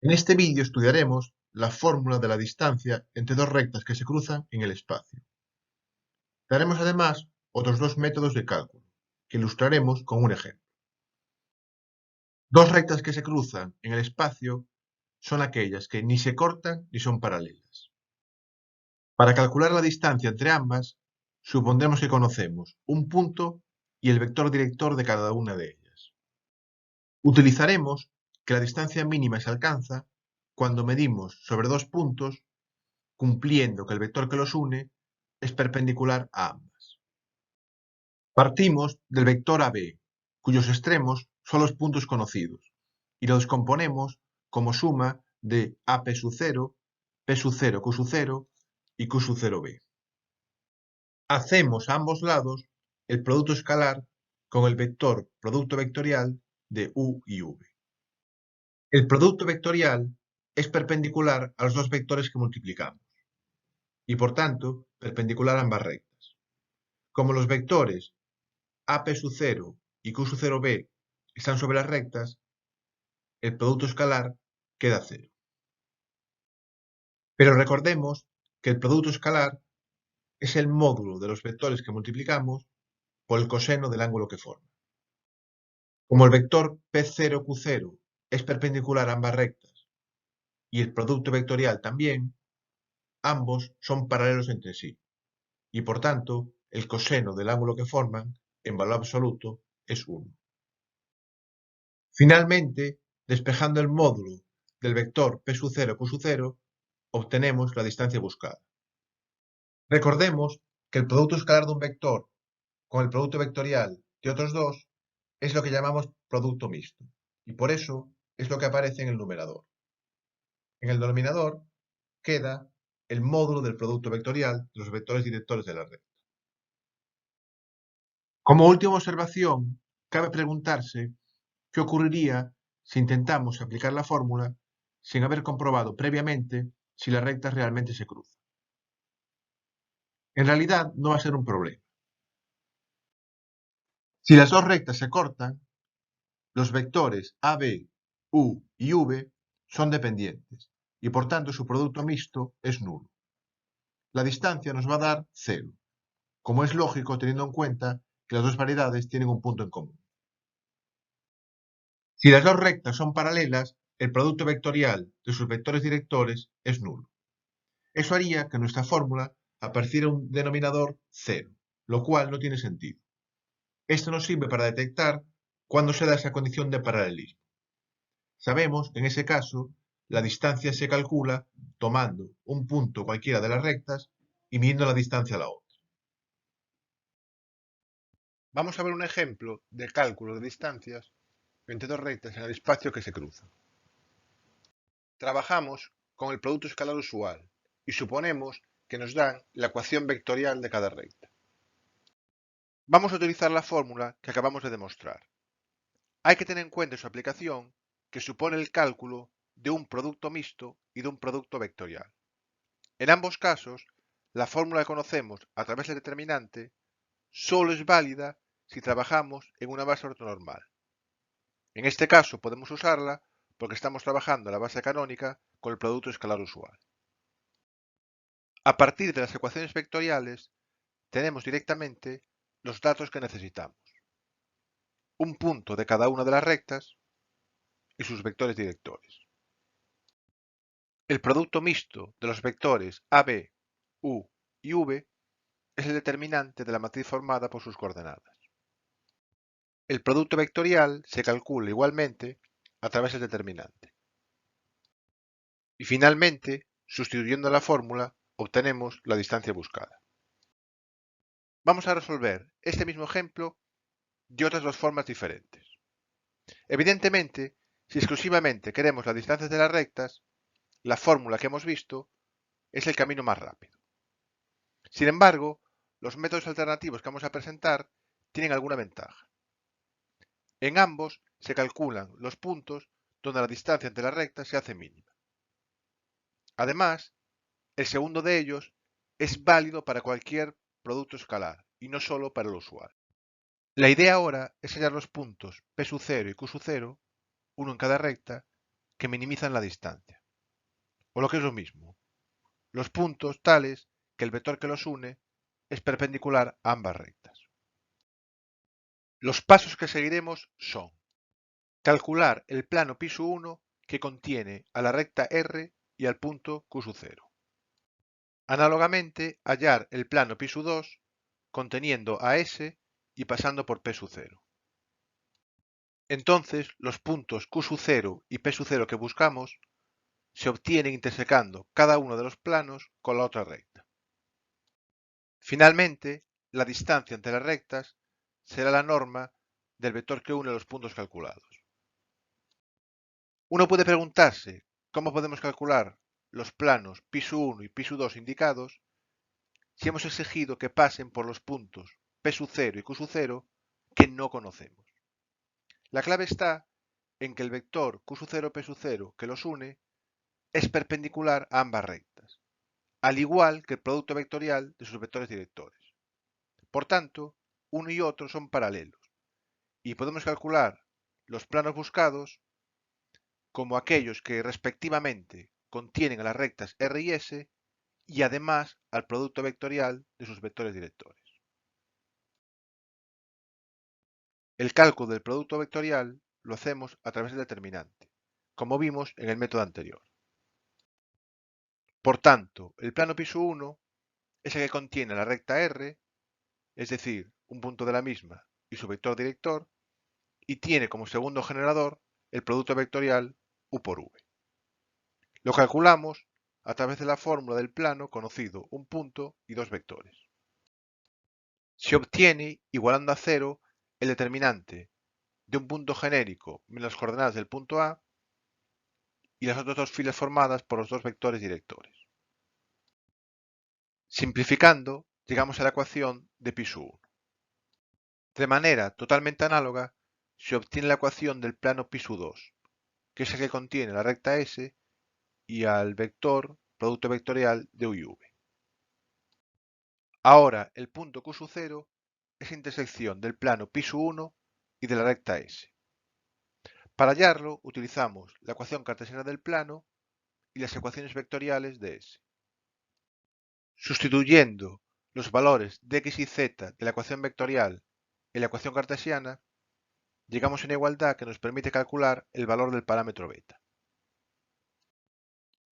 En este vídeo estudiaremos la fórmula de la distancia entre dos rectas que se cruzan en el espacio. Daremos además otros dos métodos de cálculo, que ilustraremos con un ejemplo. Dos rectas que se cruzan en el espacio son aquellas que ni se cortan ni son paralelas. Para calcular la distancia entre ambas, supondremos que conocemos un punto y el vector director de cada una de ellas. Utilizaremos que la distancia mínima se alcanza cuando medimos sobre dos puntos cumpliendo que el vector que los une es perpendicular a ambas. Partimos del vector AB, cuyos extremos son los puntos conocidos, y lo descomponemos como suma de AP sub 0, P sub 0 Q sub 0 y Q sub 0B. Hacemos a ambos lados el producto escalar con el vector producto vectorial de U y V. El producto vectorial es perpendicular a los dos vectores que multiplicamos y, por tanto, perpendicular a ambas rectas. Como los vectores AP sub 0 y Q sub 0B están sobre las rectas, el producto escalar queda 0. Pero recordemos que el producto escalar es el módulo de los vectores que multiplicamos por el coseno del ángulo que forman. Como el vector P0Q0 es perpendicular a ambas rectas y el producto vectorial también, ambos son paralelos entre sí y, por tanto, el coseno del ángulo que forman, en valor absoluto, es 1. Finalmente, despejando el módulo del vector P sub 0 Q sub 0, obtenemos la distancia buscada. Recordemos que el producto escalar de un vector con el producto vectorial de otros dos es lo que llamamos producto mixto, y por eso es lo que aparece en el numerador. En el denominador queda el módulo del producto vectorial de los vectores directores de la recta. Como última observación, cabe preguntarse qué ocurriría si intentamos aplicar la fórmula sin haber comprobado previamente si las rectas realmente se cruzan. En realidad no va a ser un problema. Si las dos rectas se cortan, los vectores AB, U y V son dependientes y por tanto su producto mixto es nulo. La distancia nos va a dar 0, como es lógico teniendo en cuenta que las dos variedades tienen un punto en común. Si las dos rectas son paralelas, el producto vectorial de sus vectores directores es nulo. Eso haría que en nuestra fórmula apareciera un denominador 0, lo cual no tiene sentido. Esto nos sirve para detectar cuándo se da esa condición de paralelismo. Sabemos que en ese caso la distancia se calcula tomando un punto cualquiera de las rectas y midiendo la distancia a la otra. Vamos a ver un ejemplo de cálculo de distancias entre dos rectas en el espacio que se cruzan. Trabajamos con el producto escalar usual y suponemos que nos dan la ecuación vectorial de cada recta. Vamos a utilizar la fórmula que acabamos de demostrar. Hay que tener en cuenta en su aplicación que supone el cálculo de un producto mixto y de un producto vectorial. En ambos casos, la fórmula que conocemos a través del determinante solo es válida si trabajamos en una base ortonormal. En este caso podemos usarla porque estamos trabajando la base canónica con el producto escalar usual. A partir de las ecuaciones vectoriales, tenemos directamente los datos que necesitamos. Un punto de cada una de las rectas y sus vectores directores. El producto mixto de los vectores AB, U y V es el determinante de la matriz formada por sus coordenadas. El producto vectorial se calcula igualmente a través del determinante. Y finalmente, sustituyendo la fórmula, obtenemos la distancia buscada. Vamos a resolver este mismo ejemplo de otras dos formas diferentes. Evidentemente, si exclusivamente queremos la distancia de las rectas, la fórmula que hemos visto es el camino más rápido. Sin embargo, los métodos alternativos que vamos a presentar tienen alguna ventaja. En ambos se calculan los puntos donde la distancia entre las rectas se hace mínima. Además, el segundo de ellos es válido para cualquier producto escalar y no solo para el usual. La idea ahora es hallar los puntos P sub 0 y Q sub 0, uno en cada recta, que minimizan la distancia. O lo que es lo mismo, los puntos tales que el vector que los une es perpendicular a ambas rectas. Los pasos que seguiremos son calcular el plano pi sub 1 que contiene a la recta R y al punto Q sub 0. Análogamente, hallar el plano pi sub 2 conteniendo a S y pasando por P sub 0. Entonces, los puntos Q sub 0 y P sub 0 que buscamos se obtienen intersecando cada uno de los planos con la otra recta. Finalmente, la distancia entre las rectas será la norma del vector que une los puntos calculados. Uno puede preguntarse cómo podemos calcular los planos pi sub 1 y pi sub 2 indicados si hemos exigido que pasen por los puntos P sub 0 y Q sub 0 que no conocemos. La clave está en que el vector Q sub 0 P sub 0 que los une es perpendicular a ambas rectas, al igual que el producto vectorial de sus vectores directores. Por tanto, uno y otro son paralelos y podemos calcular los planos buscados como aquellos que respectivamente contienen a las rectas R y S y además al producto vectorial de sus vectores directores. El cálculo del producto vectorial lo hacemos a través del determinante, como vimos en el método anterior. Por tanto, el plano pi sub 1 es el que contiene la recta R, es decir, un punto de la misma y su vector director, y tiene como segundo generador el producto vectorial U por V. Lo calculamos a través de la fórmula del plano conocido un punto y dos vectores. Se obtiene igualando a cero el determinante de un punto genérico menos las coordenadas del punto A y las otras dos filas formadas por los dos vectores directores. Simplificando, llegamos a la ecuación de pi sub 1. De manera totalmente análoga, se obtiene la ecuación del plano pi sub 2, que es el que contiene la recta S y al vector producto vectorial de U y V. Ahora, el punto Q sub 0 es intersección del plano pi sub 1 y de la recta S. Para hallarlo, utilizamos la ecuación cartesiana del plano y las ecuaciones vectoriales de S. Sustituyendo los valores de x y z de la ecuación vectorial en la ecuación cartesiana, llegamos a una igualdad que nos permite calcular el valor del parámetro beta.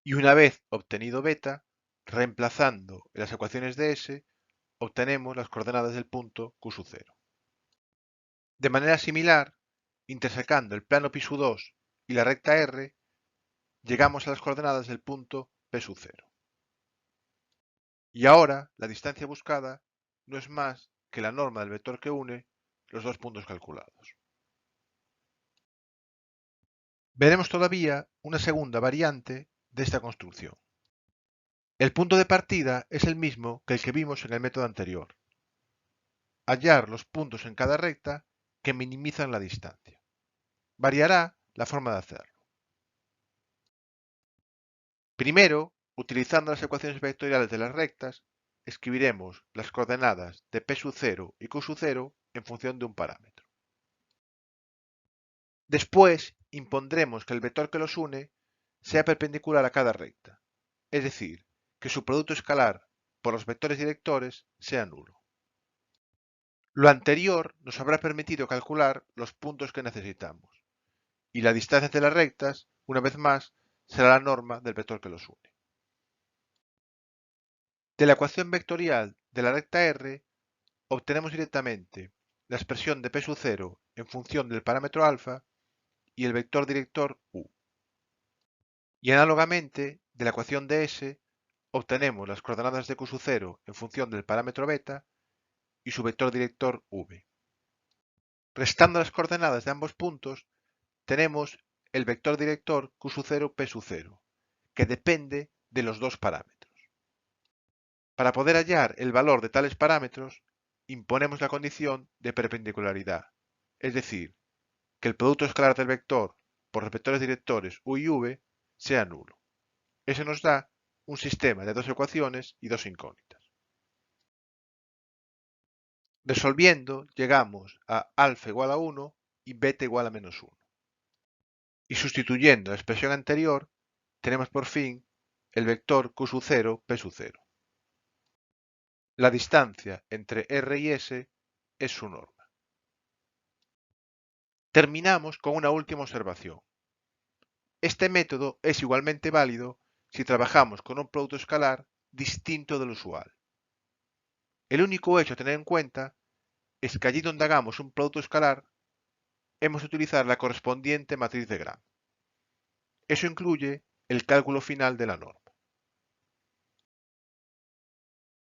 Y una vez obtenido beta, reemplazando en las ecuaciones de S, obtenemos las coordenadas del punto Q sub 0. De manera similar, intersecando el plano pi sub 2 y la recta R, llegamos a las coordenadas del punto P sub 0. Y ahora, la distancia buscada no es más que la norma del vector que une los dos puntos calculados. Veremos todavía una segunda variante de esta construcción. El punto de partida es el mismo que el que vimos en el método anterior. Hallar los puntos en cada recta que minimizan la distancia. Variará la forma de hacerlo. Primero, utilizando las ecuaciones vectoriales de las rectas, escribiremos las coordenadas de P sub 0 y Q sub 0 en función de un parámetro. Después, impondremos que el vector que los une sea perpendicular a cada recta, es decir, que su producto escalar por los vectores directores sea nulo. Lo anterior nos habrá permitido calcular los puntos que necesitamos, y la distancia entre las rectas, una vez más, será la norma del vector que los une. De la ecuación vectorial de la recta R, obtenemos directamente la expresión de P sub 0 en función del parámetro alfa y el vector director U. Y análogamente, de la ecuación de S, obtenemos las coordenadas de Q sub 0 en función del parámetro beta y su vector director V. Restando las coordenadas de ambos puntos, tenemos el vector director Q sub 0 P sub 0, que depende de los dos parámetros. Para poder hallar el valor de tales parámetros, imponemos la condición de perpendicularidad, es decir, que el producto escalar del vector por los vectores directores U y V sea nulo. Eso nos da un sistema de dos ecuaciones y dos incógnitas. Resolviendo, llegamos a alfa igual a 1 y beta igual a menos 1. Y sustituyendo la expresión anterior, tenemos por fin el vector Q sub 0, P sub 0. La distancia entre R y S es su norma. Terminamos con una última observación. Este método es igualmente válido si trabajamos con un producto escalar distinto del usual. El único hecho a tener en cuenta es que allí donde hagamos un producto escalar, hemos de utilizar la correspondiente matriz de Gram. Eso incluye el cálculo final de la norma.